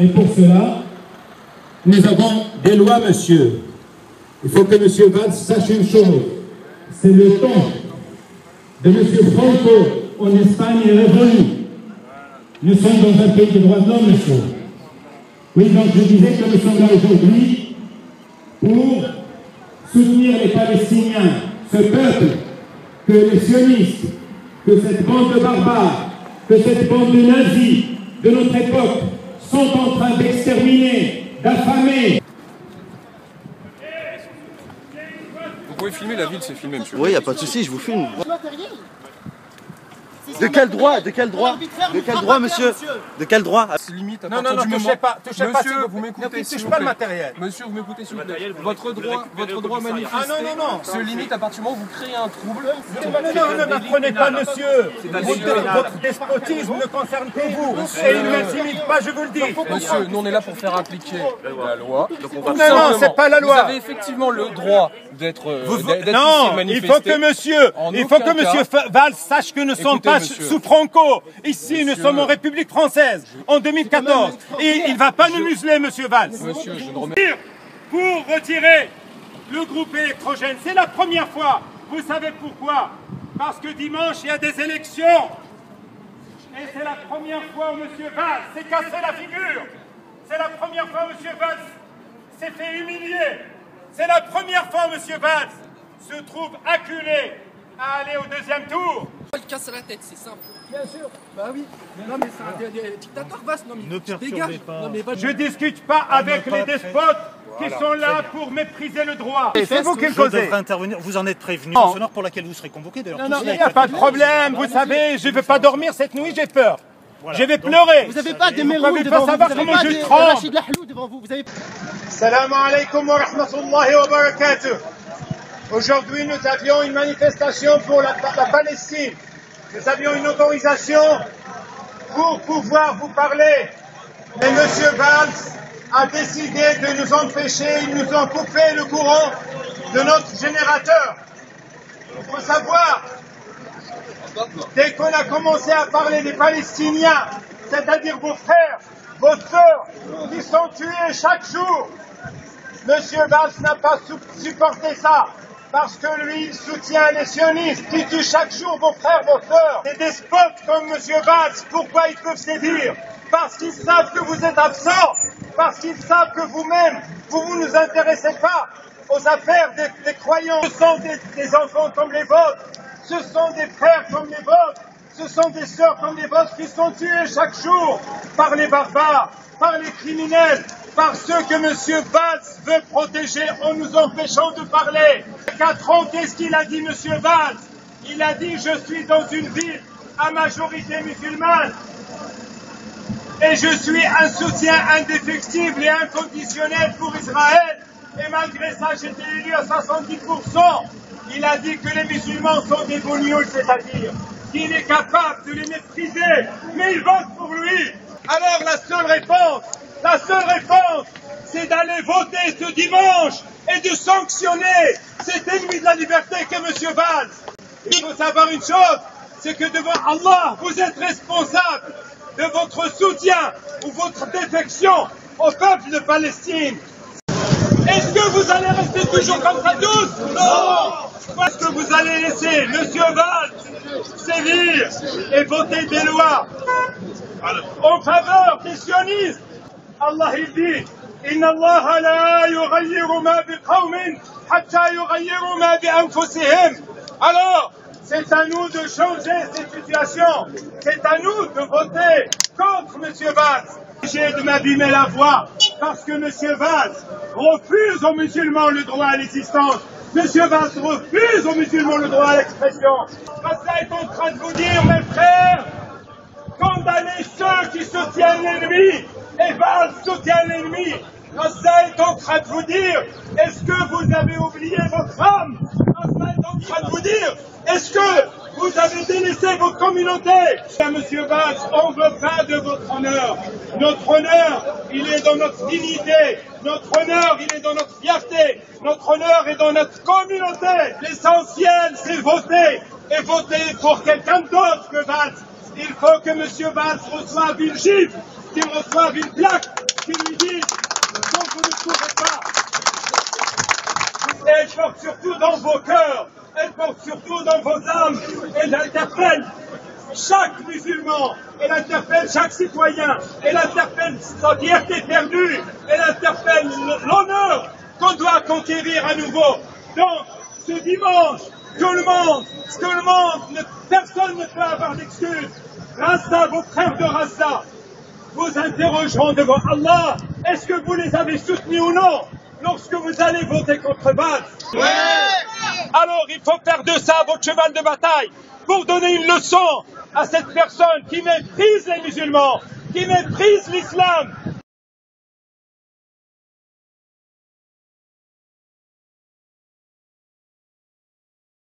Et pour cela, nous avons des lois, monsieur. Il faut que monsieur Valls sache une chose. C'est le temps de monsieur Franco en Espagne est révolu. Nous sommes dans un pays de droits de l'homme, monsieur. Oui, donc je disais que nous sommes là aujourd'hui pour soutenir les Palestiniens, ce peuple, que les sionistes, que cette bande de barbares, que cette bande de nazis de notre époque sont en train d'exterminer, d'affamer. Vous pouvez filmer, la ville, c'est filmé, monsieur. Oui, y a pas de souci, je vous filme. De quel droit? De quel droit? De quel droit, monsieur? De quel droit? Limite à Non, partir du moment... touchez pas, Monsieur, vous m'écoutez, ne touche pas le matériel. Monsieur, vous m'écoutez, s'il vous plaît. Votre droit à manifester se limite à partir du moment où vous créez un trouble. Ne m'apprenez pas, monsieur. Votre despotisme ne concerne que vous. Et il ne m'intimide pas, je vous le dis. Monsieur, nous on est là pour faire appliquer la loi. Non, c'est pas la loi. Vous avez effectivement le droit d'être non, il faut que monsieur Valls sache que nous ne sommes pas sous Franco. Ici, nous sommes en République française, en 2014. Et il ne va pas nous museler, monsieur Valls. Monsieur, je ne remets... Pour retirer le groupe électrogène, c'est la première fois. Vous savez pourquoi? Parce que dimanche, il y a des élections. Et c'est la première fois où monsieur Valls s'est cassé la figure. C'est la première fois où monsieur Valls s'est fait humilier. C'est la première fois où monsieur Valls se trouve acculé à aller au deuxième tour. Il casse la tête, c'est simple. Bien sûr. Bah oui. Non mais c'est un dictateur vaste. Non mais tu dégages. Non, mais je discute pas avec les despotes qui sont là pour mépriser le droit. C'est vous qui me causez. Je devrais intervenir. Vous en êtes prévenu. En sonore pour laquelle vous serez convoqué. Non, il n'y a pas de problème. Vous savez, je ne veux pas dormir cette nuit, j'ai peur. Voilà. Je vais pleurer. Vous n'avez pas des mérous devant vous. Vous n'avez pas de Rachid Lahlou devant vous. Vous avez... Salam alaikum wa rahmatullahi wa barakatuh. Aujourd'hui, nous avions une manifestation pour la Palestine. Nous avions une autorisation pour pouvoir vous parler. Mais M. Valls a décidé de nous empêcher, ils nous ont coupé le courant de notre générateur. Il faut savoir, dès qu'on a commencé à parler des Palestiniens, c'est-à-dire vos frères, vos sœurs, qui sont tués chaque jour, M. Valls n'a pas supporté ça. Parce que lui, il soutient les sionistes qui tuent chaque jour vos frères, vos sœurs. Des despotes comme M. Valls, pourquoi ils peuvent sévir? Parce qu'ils savent que vous êtes absents, parce qu'ils savent que vous-même, vous ne nous intéressez pas aux affaires des croyants. Ce sont des enfants comme les vôtres, ce sont des frères comme les vôtres, ce sont des sœurs comme les vôtres qui sont tués chaque jour par les barbares, par les criminels, par ceux que M. Valls veut protéger en nous empêchant de parler. Il y a 4 ans, qu'est-ce qu'il a dit, M. Valls? Il a dit « Je suis dans une ville à majorité musulmane et je suis un soutien indéfectible et inconditionnel pour Israël. Et malgré ça, j'ai été élu à 70%. » Il a dit que les musulmans sont des bougnols, c'est-à-dire qu'il est capable de les mépriser, mais ils votent pour lui. Alors la seule réponse, c'est d'aller voter ce dimanche et de sanctionner cet ennemi de la liberté qu'est M. Valls. Il faut savoir une chose, c'est que devant Allah, vous êtes responsable de votre soutien ou votre défection au peuple de Palestine. Est-ce que vous allez rester toujours comme ça tous? Non. Est-ce que vous allez laisser M. Valls sévir et voter des lois en faveur des sionistes? Allah il dit Inna Allah la yughayyiru ma biqawmin hatta yughayyiru ma bi anfusihim. Alors, c'est à nous de changer cette situation. C'est à nous de voter contre M. Valls. J'ai de m'abîmer la voix parce que M. Valls refuse aux musulmans le droit à l'existence. M. Valls refuse aux musulmans le droit à l'expression. Gaza est en train de vous dire, mes frères, condamnez ceux qui soutiennent l'ennemi. Et Valls soutient l'ennemi. Gaza est en train de vous dire, est-ce que vous avez oublié votre âme? Gaza est en train de vous dire, est-ce que vous avez délaissé votre communauté? Monsieur Valls, on ne veut pas de votre honneur. Notre honneur, il est dans notre dignité. Notre honneur, il est dans notre fierté. Notre honneur est dans notre communauté. L'essentiel, c'est voter. Et voter pour quelqu'un d'autre que Valls. Il faut que M. Valls reçoive une gifle, qu'il reçoive une plaque. qui lui disent non, vous ne pouvez pas. Et elle porte surtout dans vos cœurs, elle porte surtout dans vos âmes, elle interpelle chaque musulman, elle interpelle chaque citoyen, elle interpelle sa fierté perdue, elle interpelle l'honneur qu'on doit conquérir à nouveau. Donc, ce dimanche, tout le monde, personne ne peut avoir d'excuses. Rasta, vos frères de Rasta, vous interrogeront devant Allah, est-ce que vous les avez soutenus ou non lorsque vous allez voter contre Valls? Oui. Alors il faut faire de ça votre cheval de bataille pour donner une leçon à cette personne qui méprise les musulmans, qui méprise l'islam,